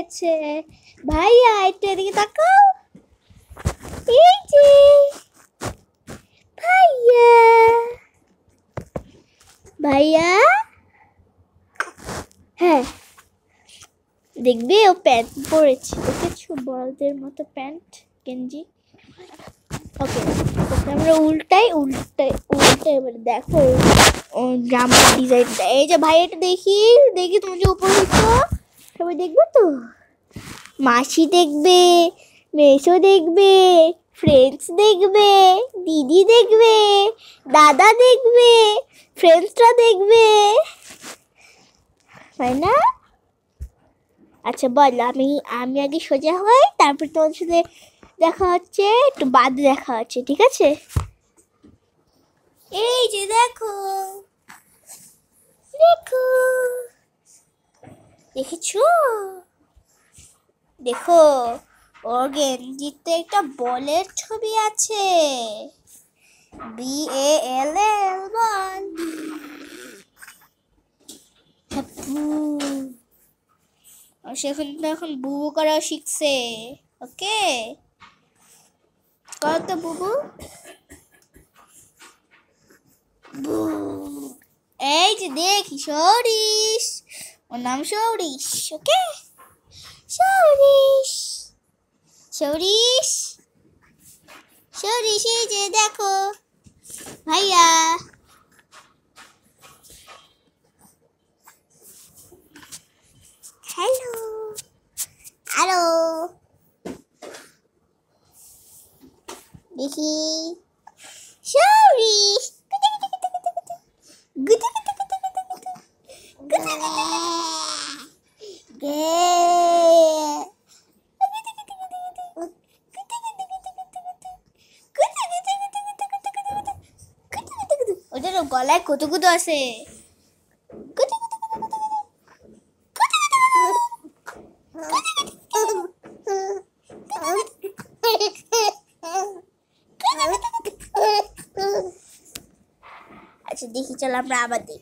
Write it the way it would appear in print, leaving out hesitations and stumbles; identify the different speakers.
Speaker 1: হয়েছে। ভাইয়া একটু এদিকে তাকাও। এই যে ভাইয়া, ভাইয়া হ্যাঁ দেখবে ও প্যান্ট পরেছে, দেখেছো? বড়দের মতো প্যান্ট, গেঞ্জি। ওকে, আমরা উল্টাই উল্টাই উল্টাই, এবার দেখো ও জামার ডিজাইনটা। এই যে ভাই এটা দেখি দেখি, তুমি যে উপরে উঠছো সবাই দেখবে তো, মাসি দেখবে, মেসো দেখবে, ফ্রেন্ডস দেখবে, দিদি দেখবে, দাদা দেখবে, ফ্রেন্ডসরা দেখবে, তাই না? আচ্ছা বল, আমি আগে সোজা হই, তারপর তোমার সাথে দেখা হচ্ছে, একটু বাদে দেখা হচ্ছে, ঠিক আছে? এই যে দেখো দেখো, দেখেছো? দেখো ওর গেঞ্জিতে একটা বলের ছবি আছে, BALL বল। এখন বুবু করা শিখছে। ওকে, কর তো বুবু। এই যে দেখি সরিস, ওর নাম সরিস। ওকে, সরিস সরিস সরিস। এই যে দেখো ভাইয়া, হ্যালো হ্যালো, দেখি সরিস। ওদের গলায় কত কুতো আছে। আচ্ছা দেখি, চল আমরা আবার দিই।